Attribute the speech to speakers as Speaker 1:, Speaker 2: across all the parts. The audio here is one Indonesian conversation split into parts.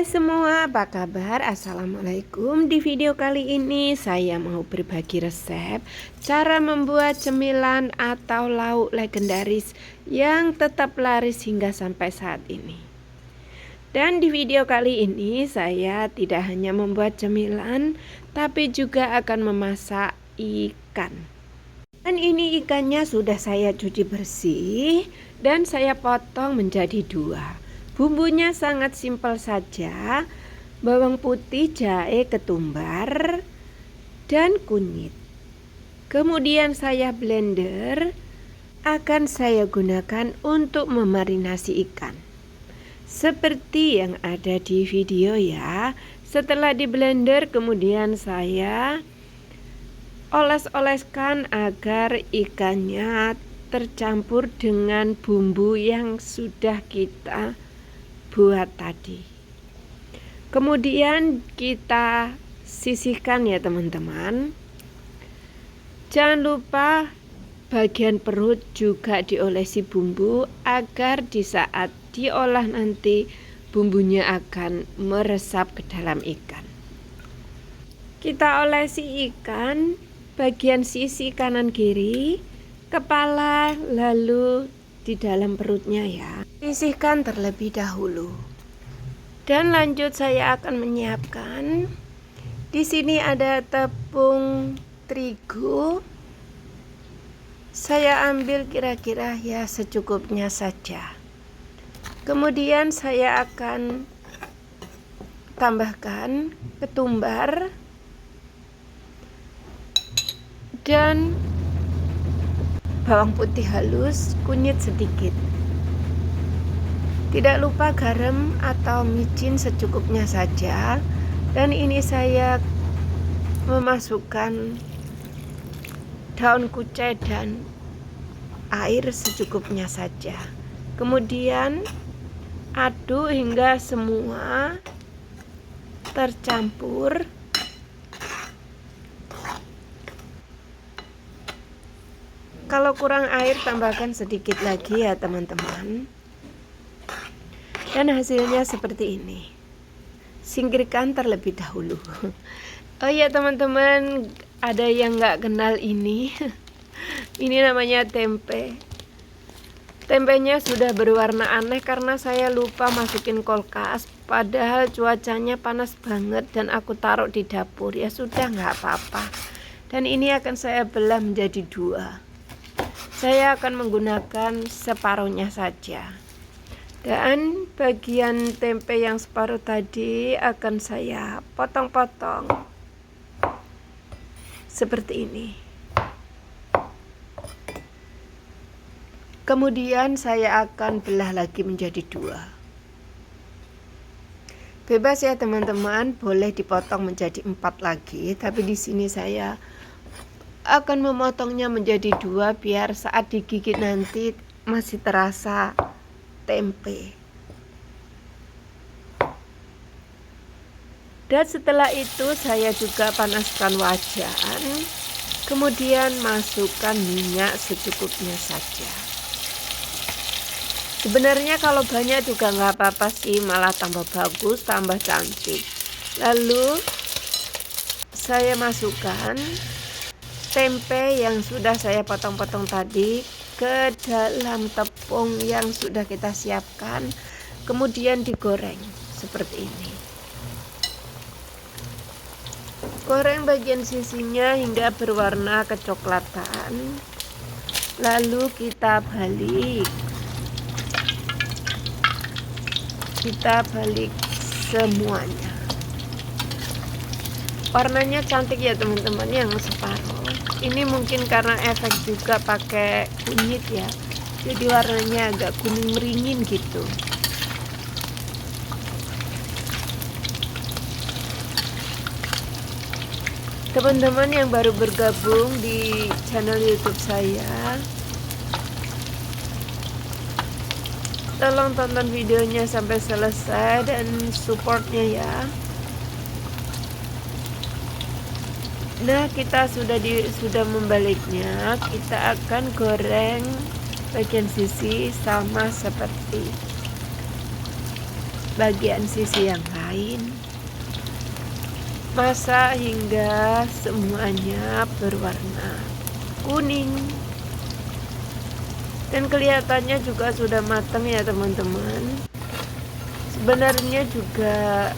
Speaker 1: Hai semua, apa kabar? Assalamualaikum. Di video kali ini saya mau berbagi resep cara membuat cemilan atau lauk legendaris yang tetap laris hingga sampai saat ini. Dan di video kali ini saya tidak hanya membuat cemilan, tapi juga akan memasak ikan. Dan ini ikannya sudah saya cuci bersih dan saya potong menjadi dua. Bumbunya sangat simpel saja, bawang putih, jahe, ketumbar, dan kunyit. Kemudian saya blender, akan saya gunakan untuk memarinasi ikan. Seperti yang ada di video ya. Setelah di blender kemudian saya oles-oleskan agar ikannya tercampur dengan bumbu yang sudah kita buat tadi. Kemudian kita sisihkan ya teman-teman. Jangan lupa bagian perut juga diolesi bumbu agar di saat diolah nanti bumbunya akan meresap ke dalam ikan. Kita olesi ikan bagian sisi kanan kiri, kepala, lalu di dalam perutnya ya. Sisihkan terlebih dahulu. Dan lanjut saya akan menyiapkan. Di sini ada tepung terigu. Saya ambil kira-kira ya secukupnya saja. Kemudian saya akan tambahkan ketumbar dan bawang putih halus, kunyit sedikit. Tidak lupa garam atau micin secukupnya saja. Dan ini saya memasukkan daun kucai dan air secukupnya saja. Kemudian aduk hingga semua tercampur. Kalau kurang air tambahkan sedikit lagi ya teman-teman. Dan hasilnya seperti ini. Singkirkan terlebih dahulu. Oh ya teman-teman, ada yang nggak kenal ini. Ini namanya tempe. Tempenya sudah berwarna aneh karena saya lupa masukin kulkas. Padahal cuacanya panas banget dan aku taruh di dapur. Ya sudah, nggak apa-apa. Dan ini akan saya belah menjadi dua. Saya akan menggunakan separuhnya saja. Dan bagian tempe yang separuh tadi akan saya potong-potong seperti ini. Kemudian saya akan belah lagi menjadi dua. Bebas ya teman-teman, boleh dipotong menjadi 4 lagi. Tapi di sini saya akan memotongnya menjadi dua biar saat digigit nanti masih terasa tempe. Dan setelah itu saya juga panaskan wajan, kemudian masukkan minyak secukupnya saja. Sebenarnya kalau banyak juga nggak apa-apa sih, malah tambah bagus, tambah cantik. Lalu saya masukkan tempe yang sudah saya potong-potong tadi ke dalam tepung yang sudah kita siapkan, kemudian digoreng seperti ini. Goreng bagian sisinya hingga berwarna kecoklatan, lalu kita balik semuanya. Warnanya cantik ya teman-teman yang separuh. Ini mungkin karena efek juga pakai kunyit ya, jadi warnanya agak kuning meringin gitu. Teman-teman yang baru bergabung di channel YouTube saya, tolong tonton videonya sampai selesai dan supportnya ya. Nah, kita sudah membaliknya. Kita akan goreng bagian sisi sama seperti bagian sisi yang lain. Masak hingga semuanya berwarna kuning. Dan kelihatannya juga sudah matang ya teman-teman. Sebenarnya juga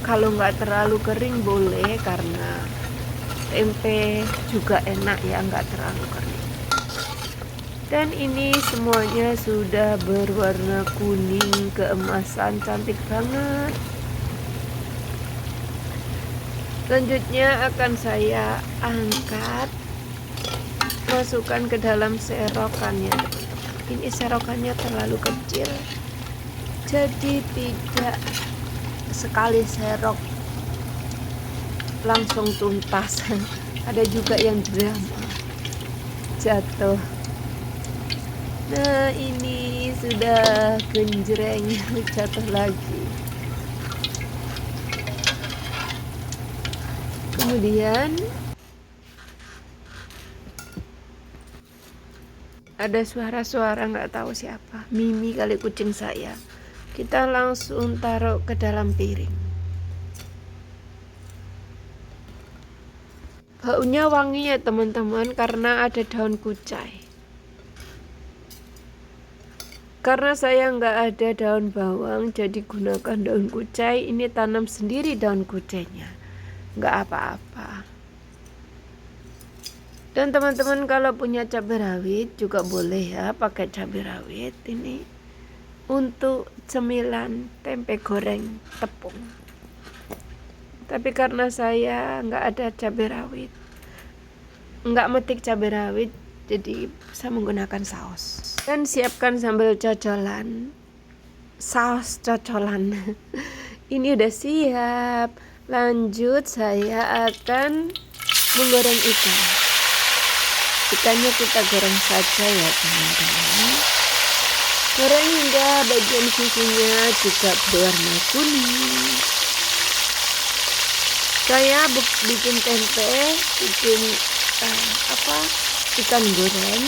Speaker 1: kalau nggak terlalu kering boleh, karena tempe juga enak ya nggak terlalu kering. Dan ini semuanya sudah berwarna kuning keemasan, cantik banget. Selanjutnya akan saya angkat, masukkan ke dalam serokannya teman-teman. Ini serokannya terlalu kecil, jadi tidak sekali serok langsung tuntas. Ada juga yang drama jatuh. Nah, ini sudah genjreng, jatuh lagi. Kemudian ada suara-suara nggak tahu siapa, Mimi kali, kucing saya. Kita langsung taruh ke dalam piring. Baunya wangi ya teman-teman, karena ada daun kucai. Karena saya nggak ada daun bawang, jadi gunakan daun kucai. Ini tanam sendiri daun kucainya, nggak apa-apa. Dan teman-teman kalau punya cabai rawit juga boleh ya pakai cabai rawit ini untuk cemilan tempe goreng tepung. Tapi karena saya nggak ada cabai rawit, nggak metik cabai rawit, jadi saya menggunakan saus. Dan siapkan sambal cocolan, saus cocolan. Ini udah siap. Lanjut saya akan menggoreng ikan. Ikannya kita goreng saja ya teman-teman. Goreng hingga bagian sisinya juga berwarna kuning. Saya bikin tempe, bikin ikan goreng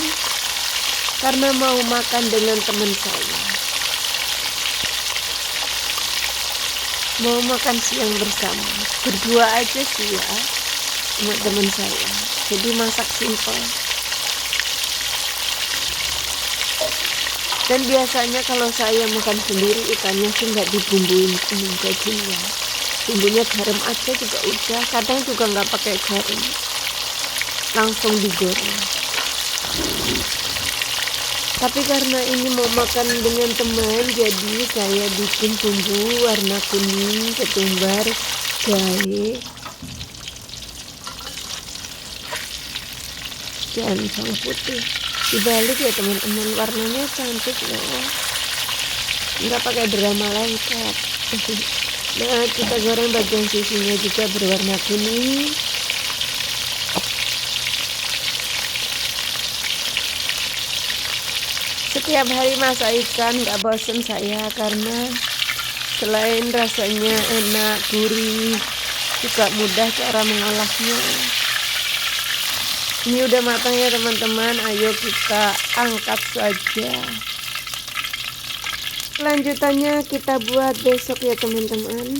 Speaker 1: karena mau makan dengan teman saya. Mau makan siang bersama, berdua aja sih ya sama teman saya. Jadi masak simpel. Dan biasanya kalau saya makan sendiri, ikannya sih nggak dibumbuin kuning kayak gini ya. Bumbunya garam aja juga udah. Kadang juga nggak pakai garam, langsung digoreng. Tapi karena ini mau makan dengan teman, jadi saya bikin bumbu warna kuning, ketumbar, jahe, dan bawang putih. Dibalik ya teman-teman, warnanya cantik loh, nggak pakai drama lengket. Nah, kita goreng bagian sisinya juga berwarna kuning. Setiap hari masak ikan nggak bosen saya, karena selain rasanya enak, gurih, juga mudah cara mengolahnya. Ini udah matang ya teman-teman, ayo kita angkat saja. Lanjutannya kita buat besok ya teman-teman.